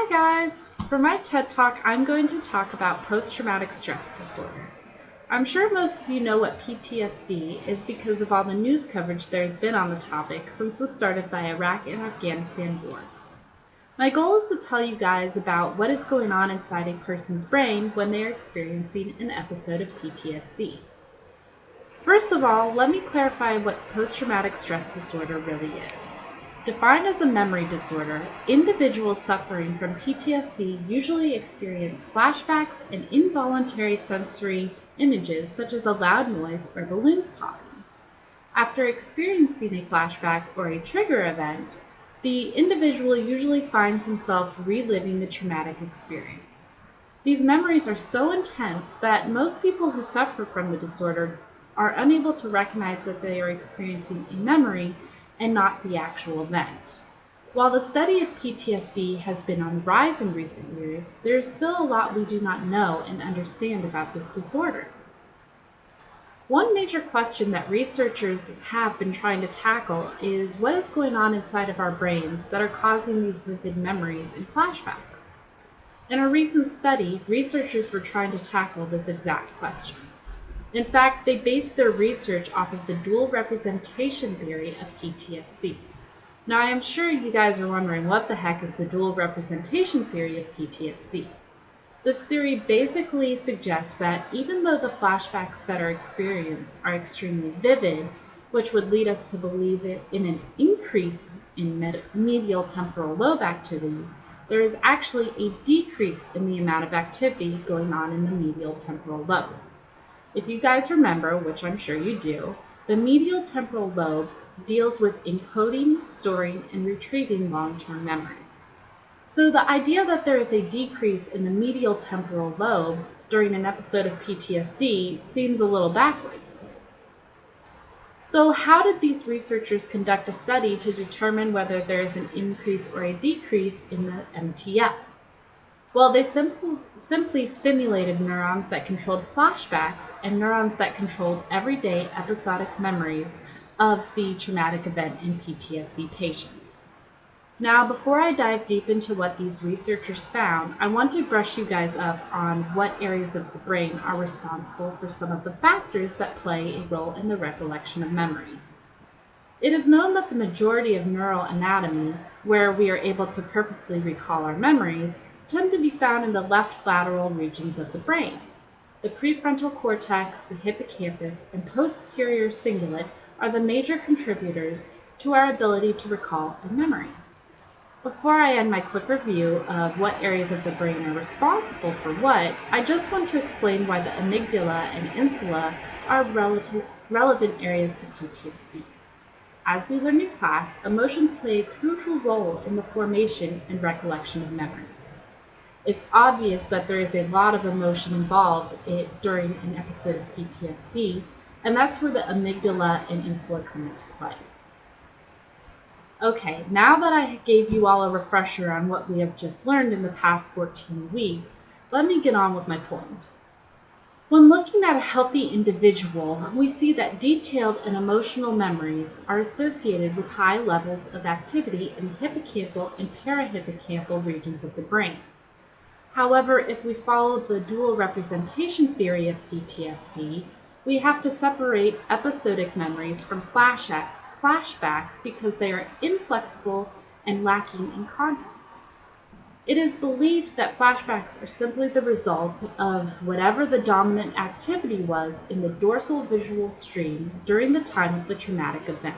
Hi guys! For my TED Talk, I'm going to talk about post-traumatic stress disorder. I'm sure most of you know what PTSD is because of all the news coverage there's been on the topic since the start of the Iraq and Afghanistan wars. My goal is to tell you guys about what is going on inside a person's brain when they are experiencing an episode of PTSD. First of all, let me clarify what post-traumatic stress disorder really is. Defined as a memory disorder, individuals suffering from PTSD usually experience flashbacks and involuntary sensory images such as a loud noise or balloons popping. After experiencing a flashback or a trigger event, the individual usually finds himself reliving the traumatic experience. These memories are so intense that most people who suffer from the disorder are unable to recognize that they are experiencing a memory and not the actual event. While the study of PTSD has been on the rise in recent years, there is still a lot we do not know and understand about this disorder. One major question that researchers have been trying to tackle is what is going on inside of our brains that are causing these vivid memories and flashbacks. In a recent study, researchers were trying to tackle this exact question. In fact, they based their research off of the dual representation theory of PTSD. Now, I am sure you guys are wondering what the heck is the dual representation theory of PTSD. This theory basically suggests that even though the flashbacks that are experienced are extremely vivid, which would lead us to believe in an increase in medial temporal lobe activity, there is actually a decrease in the amount of activity going on in the medial temporal lobe. If you guys remember, which I'm sure you do, the medial temporal lobe deals with encoding, storing, and retrieving long-term memories. So the idea that there is a decrease in the medial temporal lobe during an episode of PTSD seems a little backwards. So how did these researchers conduct a study to determine whether there is an increase or a decrease in the MTL? Well, they simply stimulated neurons that controlled flashbacks and neurons that controlled everyday episodic memories of the traumatic event in PTSD patients. Now, before I dive deep into what these researchers found, I want to brush you guys up on what areas of the brain are responsible for some of the factors that play a role in the recollection of memory. It is known that the majority of neural anatomy, where we are able to purposely recall our memories, tend to be found in the left lateral regions of the brain. The prefrontal cortex, the hippocampus, and posterior cingulate are the major contributors to our ability to recall a memory. Before I end my quick review of what areas of the brain are responsible for what, I just want to explain why the amygdala and insula are relevant areas to PTSD. As we learned in class, emotions play a crucial role in the formation and recollection of memories. It's obvious that there is a lot of emotion involved during an episode of PTSD, and that's where the amygdala and insula come into play. Okay, now that I gave you all a refresher on what we have just learned in the past 14 weeks, let me get on with my point. When looking at a healthy individual, we see that detailed and emotional memories are associated with high levels of activity in the hippocampal and parahippocampal regions of the brain. However, if we follow the dual representation theory of PTSD, we have to separate episodic memories from flashbacks because they are inflexible and lacking in context. It is believed that flashbacks are simply the result of whatever the dominant activity was in the dorsal visual stream during the time of the traumatic event.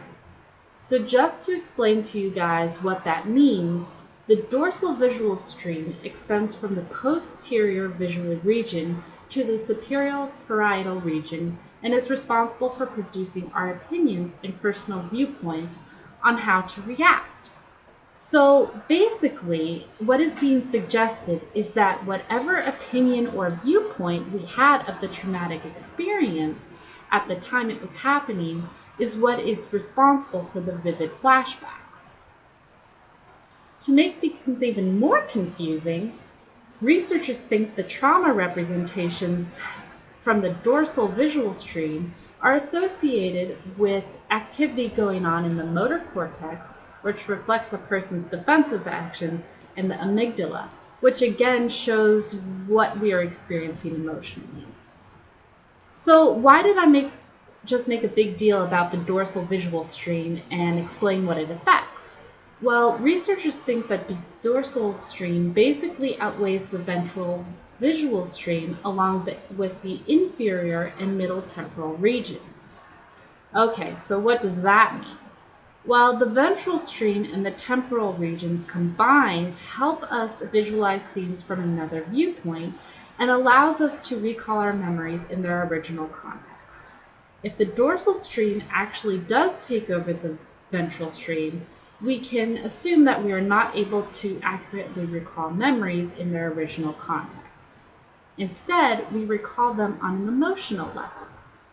So just to explain to you guys what that means, the dorsal visual stream extends from the posterior visual region to the superior parietal region and is responsible for producing our opinions and personal viewpoints on how to react. So basically, what is being suggested is that whatever opinion or viewpoint we had of the traumatic experience at the time it was happening is what is responsible for the vivid flashbacks. To make things even more confusing, researchers think the trauma representations from the dorsal visual stream are associated with activity going on in the motor cortex which reflects a person's defensive actions, and the amygdala, which again shows what we are experiencing emotionally. So why did I just make a big deal about the dorsal visual stream and explain what it affects? Well, researchers think that the dorsal stream basically outweighs the ventral visual stream along with the inferior and middle temporal regions. Okay, so what does that mean? Well, the ventral stream and the temporal regions combined help us visualize scenes from another viewpoint and allows us to recall our memories in their original context. If the dorsal stream actually does take over the ventral stream, we can assume that we are not able to accurately recall memories in their original context. Instead, we recall them on an emotional level.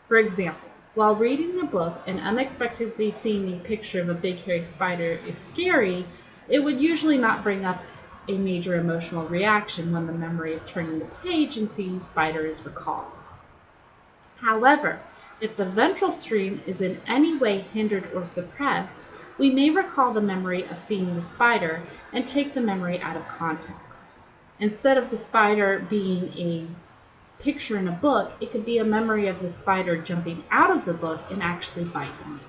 For example, while reading a book and unexpectedly seeing a picture of a big hairy spider is scary, it would usually not bring up a major emotional reaction when the memory of turning the page and seeing the spider is recalled. However, if the ventral stream is in any way hindered or suppressed, we may recall the memory of seeing the spider and take the memory out of context. Instead of the spider being a picture in a book, it could be a memory of the spider jumping out of the book and actually biting you.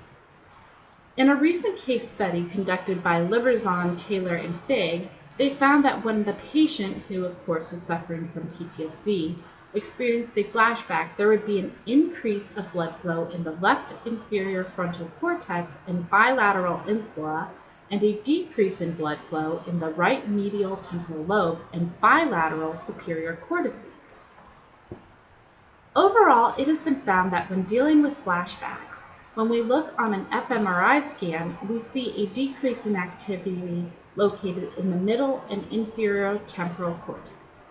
In a recent case study conducted by Liberzon, Taylor, and Fig, they found that when the patient, who of course was suffering from PTSD, experienced a flashback, there would be an increase of blood flow in the left inferior frontal cortex and bilateral insula, and a decrease in blood flow in the right medial temporal lobe and bilateral superior cortices. Overall, it has been found that when dealing with flashbacks, when we look on an fMRI scan, we see a decrease in activity located in the middle and inferior temporal cortex.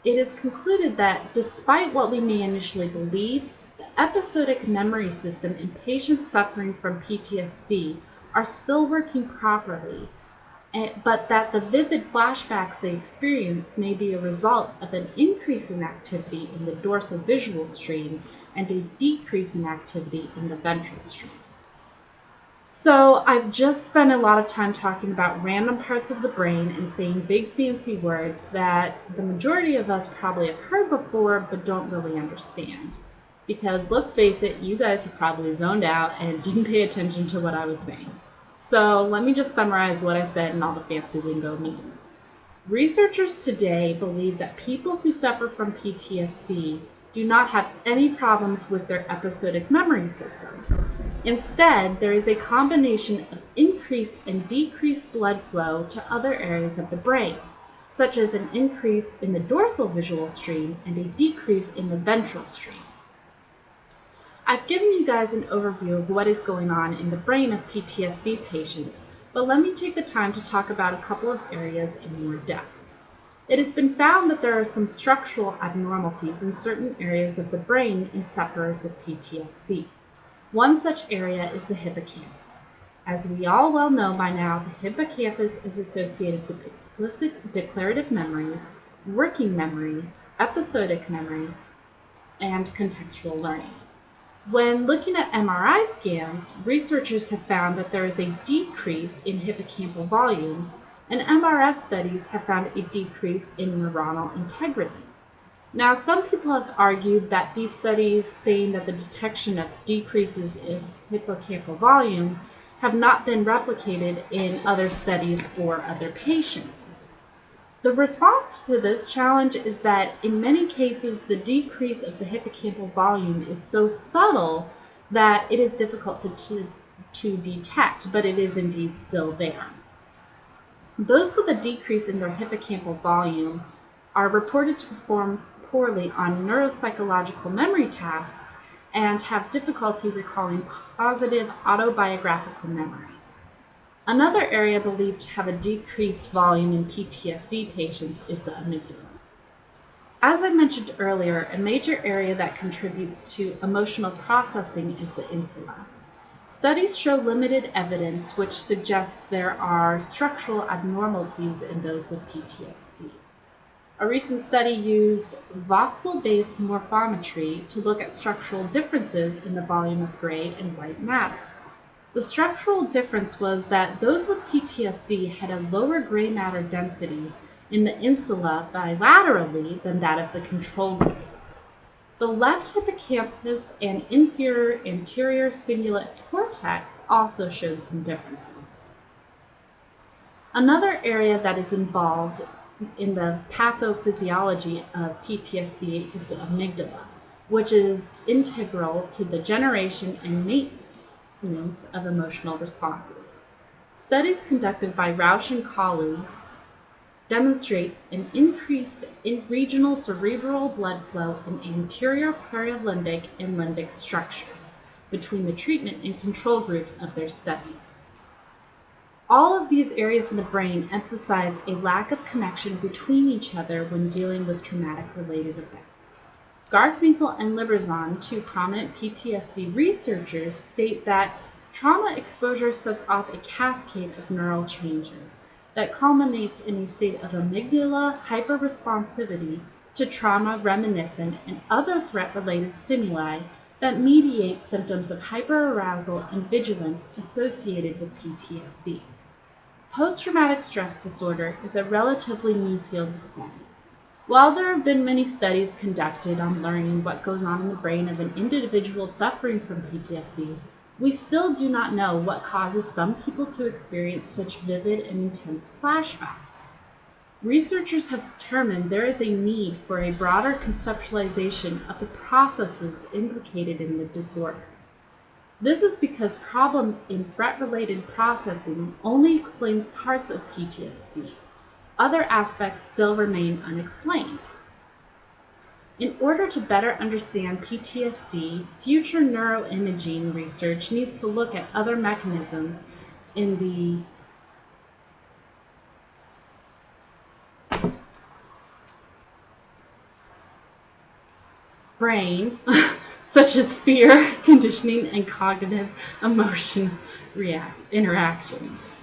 It is concluded that despite what we may initially believe, the episodic memory system in patients suffering from PTSD are still working properly, but that the vivid flashbacks they experience may be a result of an increase in activity in the dorsal visual stream and a decrease in activity in the ventral stream. So I've just spent a lot of time talking about random parts of the brain and saying big fancy words that the majority of us probably have heard before but don't really understand. Because let's face it, you guys have probably zoned out and didn't pay attention to what I was saying. So let me just summarize what I said and all the fancy lingo means. Researchers today believe that people who suffer from PTSD do not have any problems with their episodic memory system. Instead, there is a combination of increased and decreased blood flow to other areas of the brain, such as an increase in the dorsal visual stream and a decrease in the ventral stream. I've given you guys an overview of what is going on in the brain of PTSD patients, but let me take the time to talk about a couple of areas in more depth. It has been found that there are some structural abnormalities in certain areas of the brain in sufferers of PTSD. One such area is the hippocampus. As we all well know by now, the hippocampus is associated with explicit declarative memories, working memory, episodic memory, and contextual learning. When looking at MRI scans, researchers have found that there is a decrease in hippocampal volumes, and MRS studies have found a decrease in neuronal integrity. Now, some people have argued that these studies saying that the detection of decreases in hippocampal volume have not been replicated in other studies or other patients. The response to this challenge is that in many cases, the decrease of the hippocampal volume is so subtle that it is difficult to detect, but it is indeed still there. Those with a decrease in their hippocampal volume are reported to perform poorly on neuropsychological memory tasks and have difficulty recalling positive autobiographical memories. Another area believed to have a decreased volume in PTSD patients is the amygdala. As I mentioned earlier, a major area that contributes to emotional processing is the insula. Studies show limited evidence which suggests there are structural abnormalities in those with PTSD. A recent study used voxel-based morphometry to look at structural differences in the volume of gray and white matter. The structural difference was that those with PTSD had a lower gray matter density in the insula bilaterally than that of the control group. The left hippocampus and inferior anterior cingulate cortex also showed some differences. Another area that is involved in the pathophysiology of PTSD is the amygdala, which is integral to the generation and maintenance of emotional responses. Studies conducted by Rausch and colleagues demonstrate an increase in regional cerebral blood flow in anterior paralimbic and limbic structures between the treatment and control groups of their studies. All of these areas in the brain emphasize a lack of connection between each other when dealing with traumatic-related events. Garfinkel and Liberzon, two prominent PTSD researchers, state that trauma exposure sets off a cascade of neural changes that culminates in a state of amygdala hyperresponsivity to trauma reminiscent and other threat-related stimuli that mediate symptoms of hyperarousal and vigilance associated with PTSD. Post-traumatic stress disorder is a relatively new field of study. While there have been many studies conducted on learning what goes on in the brain of an individual suffering from PTSD, we still do not know what causes some people to experience such vivid and intense flashbacks. Researchers have determined there is a need for a broader conceptualization of the processes implicated in the disorder. This is because problems in threat-related processing only explains parts of PTSD. Other aspects still remain unexplained. In order to better understand PTSD, future neuroimaging research needs to look at other mechanisms in the brain, such as fear, conditioning, and cognitive emotion interactions.